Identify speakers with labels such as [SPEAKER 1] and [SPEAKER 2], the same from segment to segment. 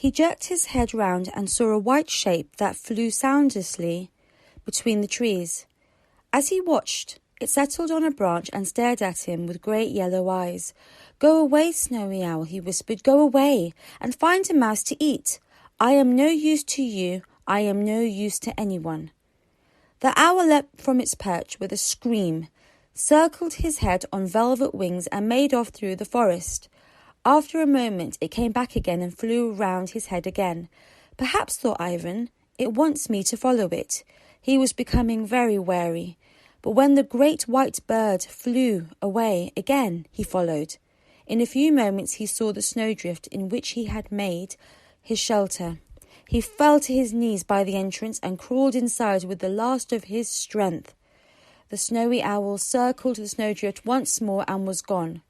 [SPEAKER 1] He jerked his head round and saw a white shape that flew soundlessly between the trees. As he watched, it settled on a branch and stared at him with great yellow eyes. "Go away, Snowy Owl," he whispered. "Go away and find a mouse to eat. I am no use to you. I am no use to anyone." The owl leapt from its perch with a scream, circled his head on velvet wings and made off through the forest. After a moment it came back again and flew round his head again. "Perhaps," thought Ivan, "it wants me to follow it." He was becoming very wary. But when the great white bird flew away again, he followed. In a few moments he saw the snowdrift in which he had made his shelter. He fell to his knees by the entrance and crawled inside with the last of his strength. The Snowy Owl circled the snowdrift once more and was gone.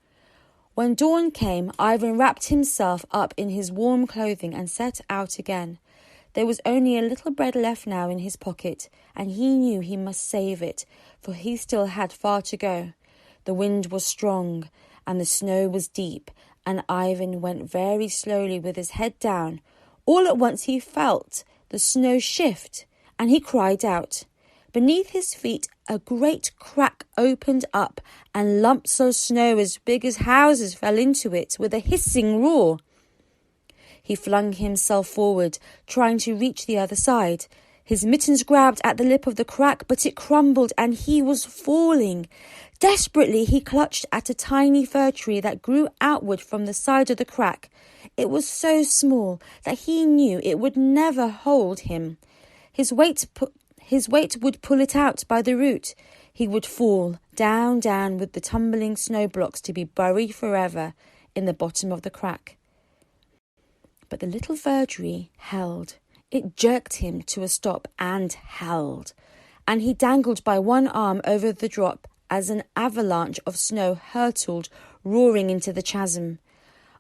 [SPEAKER 1] When dawn came, Ivan wrapped himself up in his warm clothing and set out again. There was only a little bread left now in his pocket, and he knew he must save it, for he still had far to go. The wind was strong, and the snow was deep, and Ivan went very slowly with his head down. All at once he felt the snow shift, and he cried out. Beneath his feet a great crack opened up, and lumps of snow as big as houses fell into it with a hissing roar. He flung himself forward, trying to reach the other side. His mittens grabbed at the lip of the crack, but it crumbled and he was falling. Desperately, he clutched at a tiny fir tree that grew outward from the side of the crack. It was so small that he knew it would never hold him. His weight would pull it out by the root. He would fall down with the tumbling snow blocks to be buried forever in the bottom of the crack. But the little fir tree held. It jerked him to a stop and held, and he dangled by one arm over the drop as an avalanche of snow hurtled, roaring into the chasm.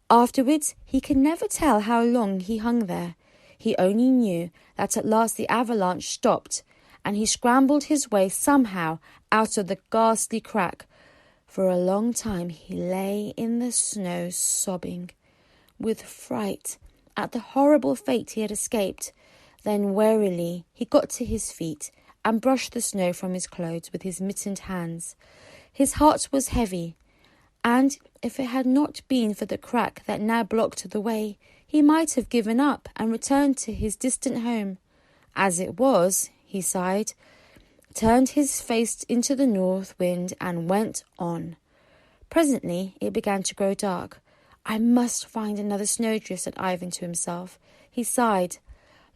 [SPEAKER 1] Afterwards, he could never tell how long he hung there. He only knew that at last the avalanche stopped, and he scrambled his way somehow out of the ghastly crack. For a long time he lay in the snow sobbing, with fright at the horrible fate he had escaped. Then wearily he got to his feet and brushed the snow from his clothes with his mittened hands. His heart was heavy, and if it had not been for the crack that now blocked the way, he might have given up and returned to his distant home. As it was, he sighed, turned his face into the north wind and went on. Presently it began to grow dark. "I must find another snowdrift," said Ivan to himself. He sighed.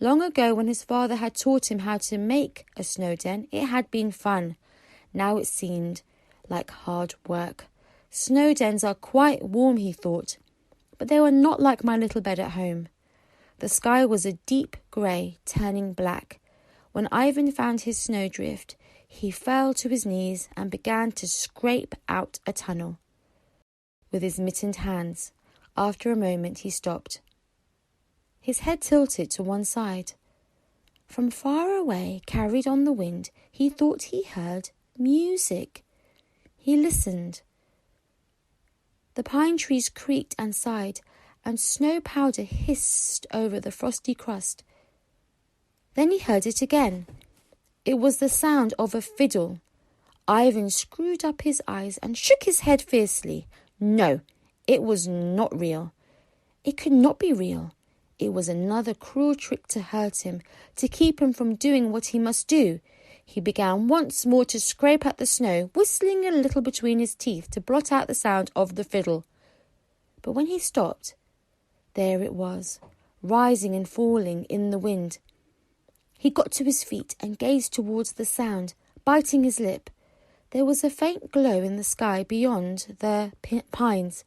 [SPEAKER 1] Long ago, when his father had taught him how to make a snow den, it had been fun. Now it seemed like hard work. Snow dens are quite warm, he thought, but they were not like my little bed at home. The sky was a deep grey, turning black. When Ivan found his snowdrift, he fell to his knees and began to scrape out a tunnel with his mittened hands. After a moment he stopped. His head tilted to one side. From far away, carried on the wind, he thought he heard music. He listened. The pine trees creaked and sighed, and snow powder hissed over the frosty crust. Then he heard it again. It was the sound of a fiddle. Ivan screwed up his eyes and shook his head fiercely. No, it was not real. It could not be real. It was another cruel trick to hurt him, to keep him from doing what he must do. He began once more to scrape at the snow, whistling a little between his teeth to blot out the sound of the fiddle. But when he stopped, there it was, rising and falling in the wind. He got to his feet and gazed towards the sound, biting his lip. There was a faint glow in the sky beyond the pines,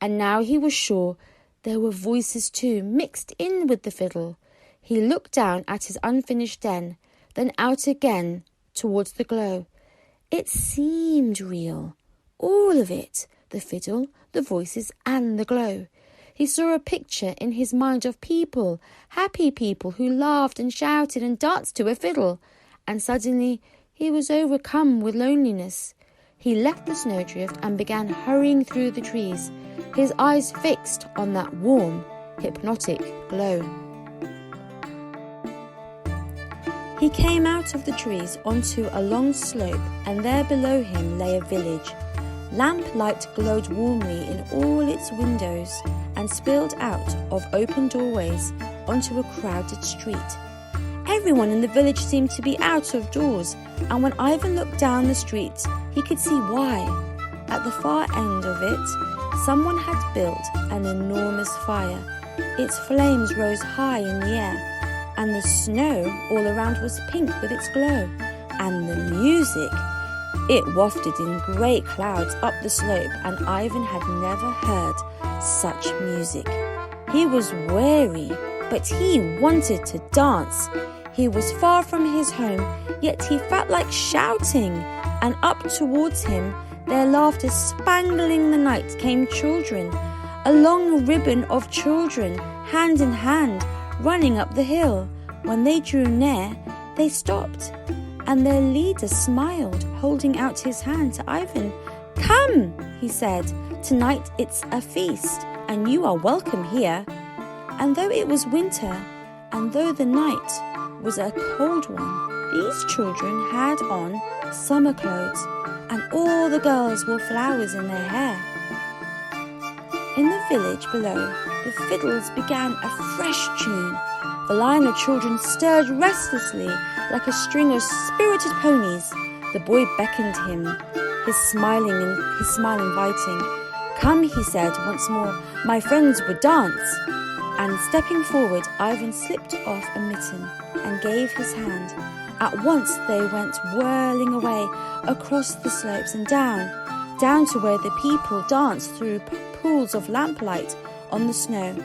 [SPEAKER 1] and now he was sure there were voices too, mixed in with the fiddle. He looked down at his unfinished den, then out again towards the glow. It seemed real, all of it, the fiddle, the voices, and the glow. He saw a picture in his mind of people, happy people who laughed and shouted and danced to a fiddle, and suddenly he was overcome with loneliness. He left the snowdrift and began hurrying through the trees, his eyes fixed on that warm, hypnotic glow. He came out of the trees onto a long slope, and there below him lay a village. Lamplight glowed warmly in all its windows and spilled out of open doorways onto a crowded street. Everyone in the village seemed to be out of doors, and when Ivan looked down the street, he could see why. At the far end of it, someone had built an enormous fire. Its flames rose high in the air, and the snow all around was pink with its glow. And the music, it wafted in great clouds up the slope, and Ivan had never heard such music. He was weary, but he wanted to dance. He was far from his home, yet he felt like shouting, and up towards him, their laughter spangling the night, came children, a long ribbon of children, hand in hand, running up the hill. When they drew near, they stopped, and their leader smiled, holding out his hand to Ivan. "Come," he said, "tonight it's a feast, and you are welcome here." And though it was winter, and though the night was a cold one, these children had on summer clothes, and all the girls wore flowers in their hair. In the village below, the fiddles began a fresh tune. The line of children stirred restlessly like a string of spirited ponies. The boy beckoned him, his smile inviting. "Come," he said once more, "my friends would dance." And stepping forward, Ivan slipped off a mitten and gave his hand. At once they went whirling away across the slopes and down to where the people danced through pools of lamplight on the snow.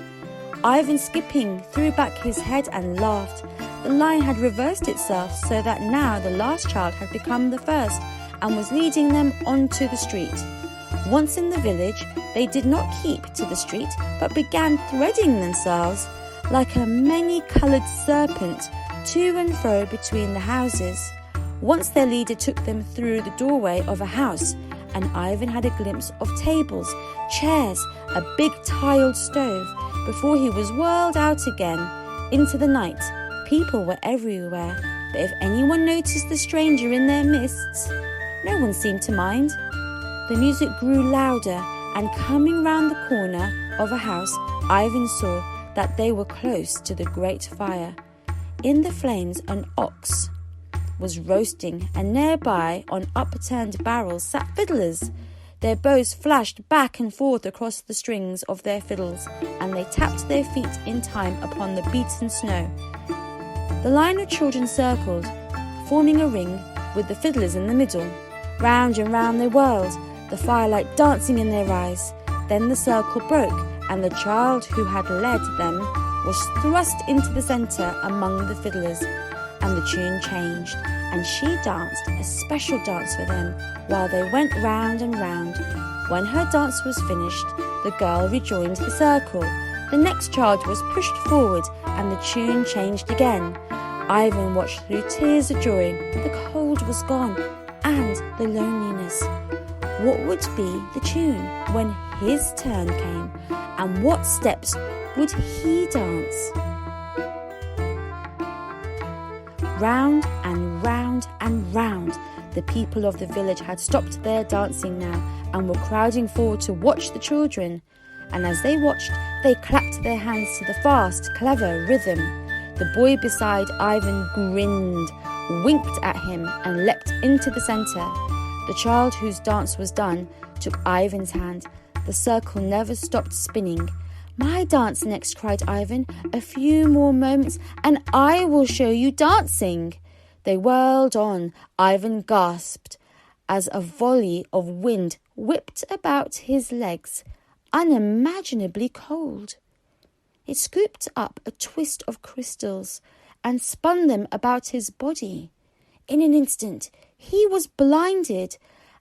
[SPEAKER 1] Ivan, skipping, threw back his head and laughed. The line had reversed itself so that now the last child had become the first and was leading them onto the street. Once in the village, they did not keep to the street, but began threading themselves like a many-coloured serpent to and fro between the houses. Once their leader took them through the doorway of a house, and Ivan had a glimpse of tables, chairs, a big tiled stove, before he was whirled out again into the night. People were everywhere, but if anyone noticed the stranger in their midst, no one seemed to mind. The music grew louder, and coming round the corner of a house, Ivan saw that they were close to the great fire. In the flames, an ox was roasting, and nearby on upturned barrels sat fiddlers. Their bows flashed back and forth across the strings of their fiddles, and they tapped their feet in time upon the beaten snow. The line of children circled, forming a ring with the fiddlers in the middle. Round and round they whirled, the firelight dancing in their eyes. Then the circle broke, and the child who had led them was thrust into the centre among the fiddlers, and the tune changed, and she danced a special dance for them while they went round and round. When her dance was finished, the girl rejoined the circle. The next child was pushed forward, and the tune changed again. Ivan watched through tears of joy. The cold was gone, and the loneliness. What would be the tune when his turn came, and what steps would he dance? Round and round and round, the people of the village had stopped their dancing now and were crowding forward to watch the children. And as they watched, they clapped their hands to the fast, clever rhythm. The boy beside Ivan grinned, winked at him, and leapt into the centre. The child whose dance was done took Ivan's hand. The circle never stopped spinning. "My dance next," cried Ivan. "A few more moments, and I will show you dancing." They whirled on. Ivan gasped as a volley of wind whipped about his legs, unimaginably cold. It scooped up a twist of crystals and spun them about his body. In an instant, he was blinded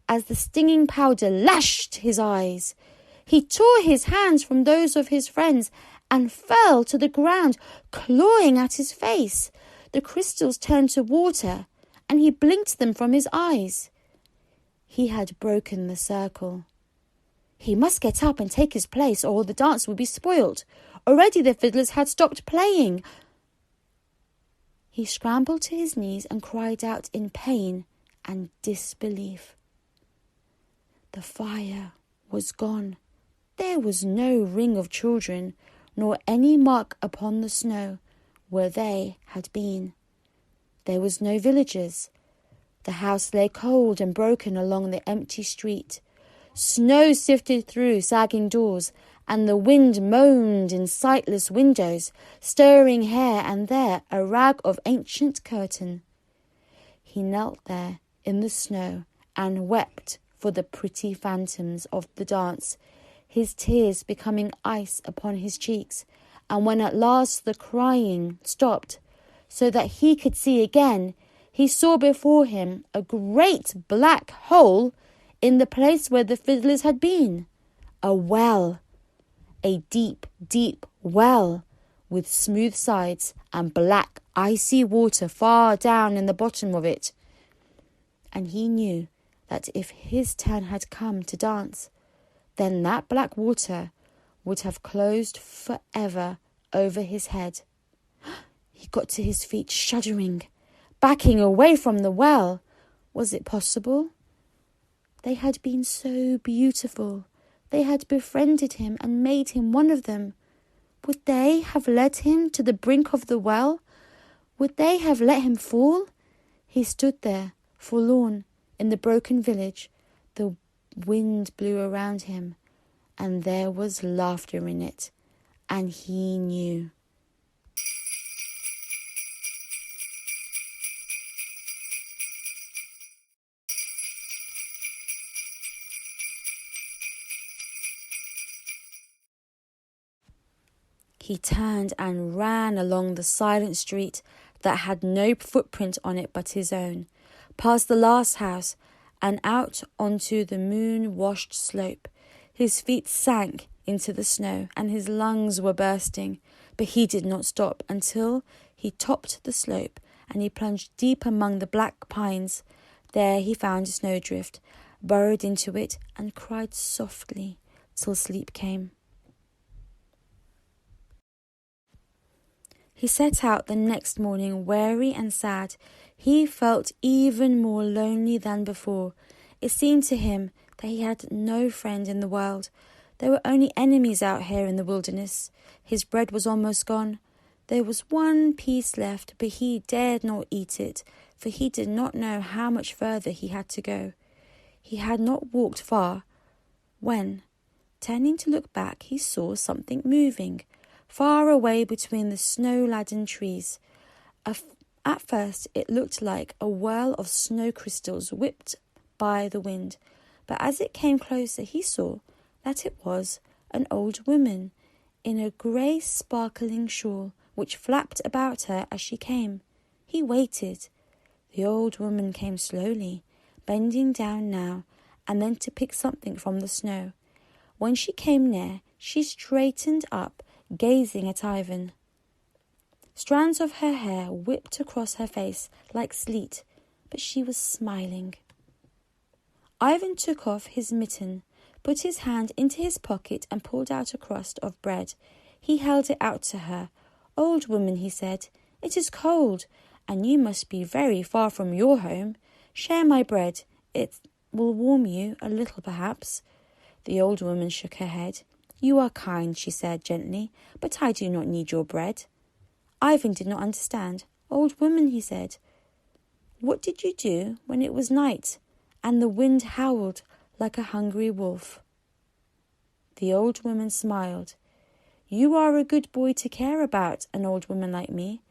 [SPEAKER 1] as the stinging powder lashed his eyes. He tore his hands from those of his friends and fell to the ground, clawing at his face. The crystals turned to water, and he blinked them from his eyes. He had broken the circle. He must get up and take his place, or the dance would be spoilt. Already the fiddlers had stopped playing. He scrambled to his knees and cried out in pain and disbelief. The fire was gone. There was no ring of children, nor any mark upon the snow where they had been. There was no villagers. The house lay cold and broken along the empty street. Snow sifted through sagging doors, and the wind moaned in sightless windows, stirring here and there a rag of ancient curtain. He knelt there in the snow and wept for the pretty phantoms of the dance, his tears becoming ice upon his cheeks, and when at last the crying stopped, so that he could see again, he saw before him a great black hole in the place where the fiddlers had been. A well, a deep, deep well, with smooth sides and black, icy water far down in the bottom of it. And he knew that if his turn had come to dance, then that black water would have closed forever over his head. He got to his feet shuddering, backing away from the well. Was it possible? They had been so beautiful. They had befriended him and made him one of them. Would they have led him to the brink of the well? Would they have let him fall? He stood there, forlorn, in the broken village. The wind blew around him, and there was laughter in it, and he knew. He turned and ran along the silent street that had no footprint on it but his own, past the last house and out onto the moon-washed slope. His feet sank into the snow and his lungs were bursting, but he did not stop until he topped the slope and he plunged deep among the black pines. There he found a snowdrift, burrowed into it and cried softly till sleep came. He set out the next morning weary and sad. He felt even more lonely than before. It seemed to him that he had no friend in the world. There were only enemies out here in the wilderness. His bread was almost gone. There was one piece left, but he dared not eat it, for he did not know how much further he had to go. He had not walked far when, turning to look back, he saw something moving far away between the snow-laden trees. At first it looked like a whirl of snow crystals whipped by the wind, but as it came closer he saw that it was an old woman in a grey sparkling shawl which flapped about her as she came. He waited. The old woman came slowly, bending down now and then to pick something from the snow. When she came near, she straightened up, gazing at Ivan. Strands of her hair whipped across her face like sleet, but she was smiling. Ivan took off his mitten, put his hand into his pocket and pulled out a crust of bread. He held it out to her. "Old woman," he said, "it is cold, and you must be very far from your home. Share my bread. It will warm you a little, perhaps." The old woman shook her head. "You are kind," she said gently, "but I do not need your bread." Ivan did not understand. "Old woman," he said, "what did you do when it was night and the wind howled like a hungry wolf?" The old woman smiled. "You are a good boy to care about an old woman like me,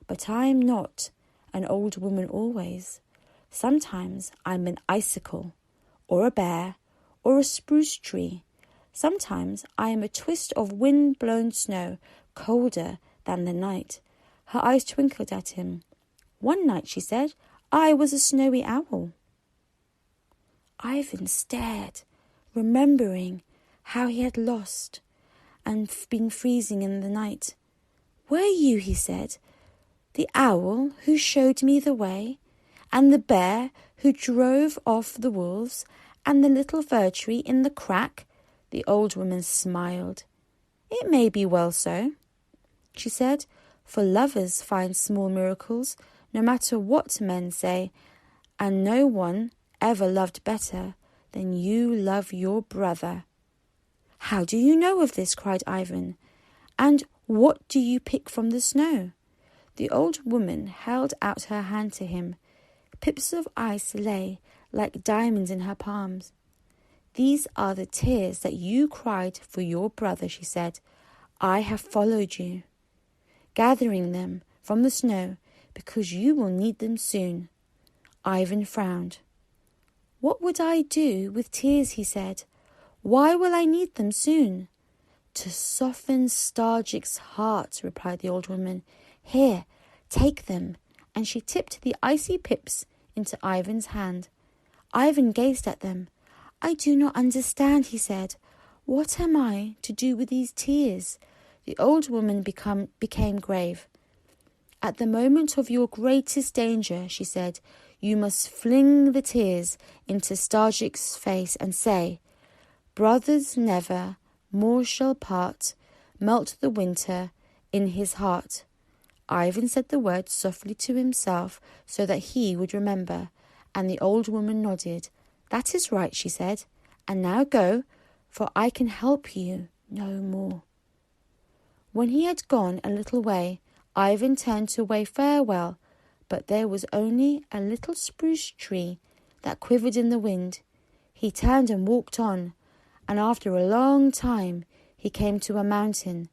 [SPEAKER 1] but I am not an old woman always. Sometimes I'm an icicle, or a bear, or a spruce tree. Sometimes I am a twist of wind-blown snow, colder than the night." Her eyes twinkled at him. "One night," she said, "I was a snowy owl." Ivan stared, remembering how he had lost and been freezing in the night. "Were you," he said, "the owl who showed me the way, and the bear who drove off the wolves, and the little fir tree in the crack?" The old woman smiled. "It may be well so," she said, "for lovers find small miracles, no matter what men say, and no one ever loved better than you love your brother." "How do you know of this?" cried Ivan. "And what do you pick from the snow?" The old woman held out her hand to him. Pips of ice lay like diamonds in her palms. "These are the tears that you cried for your brother," she said. "I have followed you, gathering them from the snow because you will need them soon." Ivan frowned. "What would I do with tears?" he said. "Why will I need them soon?" "To soften Starjik's heart," replied the old woman. "Here, take them." And she tipped the icy pips into Ivan's hand. Ivan gazed at them. "I do not understand," he said. "What am I to do with these tears?" The old woman became grave. "At the moment of your greatest danger," she said, "you must fling the tears into Starjik's face and say, 'Brothers never more shall part, melt the winter in his heart.'" Ivan said the words softly to himself so that he would remember, and the old woman nodded. "That is right," she said. "And now go, for I can help you no more." When he had gone a little way, Ivan turned to wave farewell, but there was only a little spruce tree that quivered in the wind. He turned and walked on, and after a long time he came to a mountain.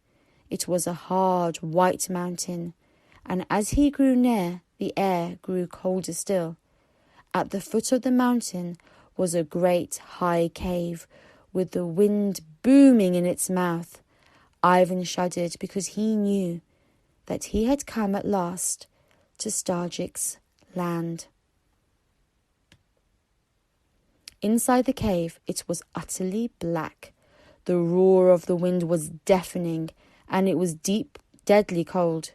[SPEAKER 1] It was a hard, white mountain, and as he grew near, the air grew colder still. At the foot of the mountain was a great high cave, with the wind booming in its mouth. Ivan shuddered because he knew that he had come at last to Starjik's land. Inside the cave, it was utterly black. The roar of the wind was deafening, and it was deep, deadly cold.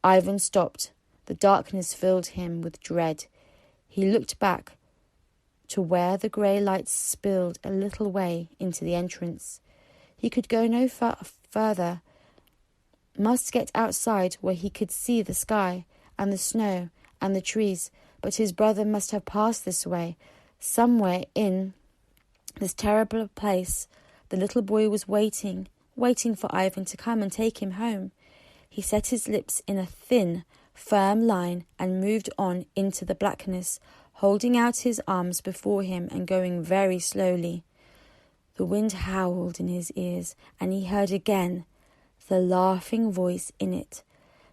[SPEAKER 1] Ivan stopped. The darkness filled him with dread. He looked back to where the grey lights spilled a little way into the entrance. He could go no further, must get outside where he could see the sky and the snow and the trees, but his brother must have passed this way. Somewhere in this terrible place, the little boy was waiting for Ivan to come and take him home. He set his lips in a thin, firm line and moved on into the blackness, holding out his arms before him and going very slowly. The wind howled in his ears, and he heard again the laughing voice in it.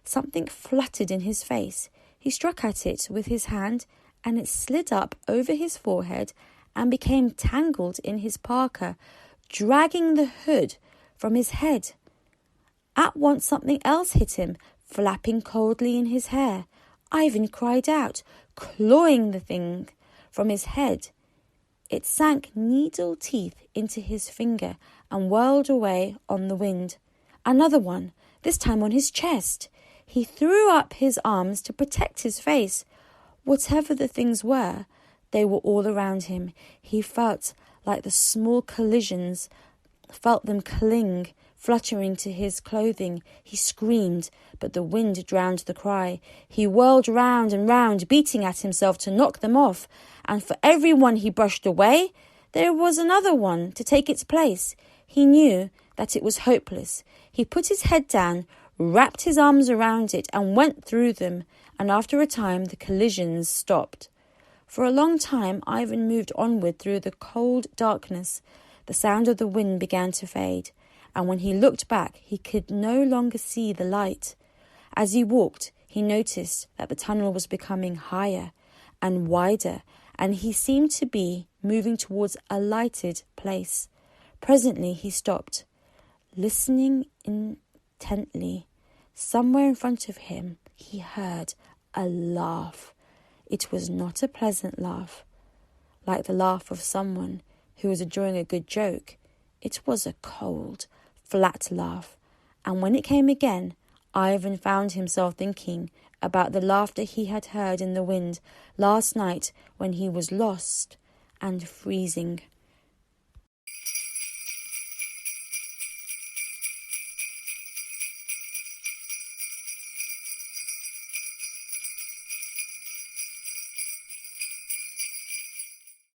[SPEAKER 1] Something fluttered in his face. He struck at it with his hand, and it slid up over his forehead and became tangled in his parka, dragging the hood from his head. At once something else hit him, flapping coldly in his hair. Ivan cried out, clawing the thing from his head. It sank needle teeth into his finger and whirled away on the wind. Another one, this time on his chest. He threw up his arms to protect his face. Whatever the things were, they were all around him. He felt like the small collisions, felt them cling, fluttering to his clothing. He screamed, but the wind drowned the cry. He whirled round and round, beating at himself to knock them off, and for every one he brushed away, there was another one to take its place. He knew that it was hopeless. He put his head down, wrapped his arms around it, and went through them, and after a time the collisions stopped. For a long time Ivan moved onward through the cold darkness. The sound of the wind began to fade, and when he looked back, he could no longer see the light. As he walked, he noticed that the tunnel was becoming higher and wider, and he seemed to be moving towards a lighted place. Presently he stopped, listening intently. Somewhere in front of him, he heard a laugh. It was not a pleasant laugh, like the laugh of someone who was enjoying a good joke. It was a cold, flat laugh, and when it came again, Ivan found himself thinking about the laughter he had heard in the wind last night when he was lost and freezing.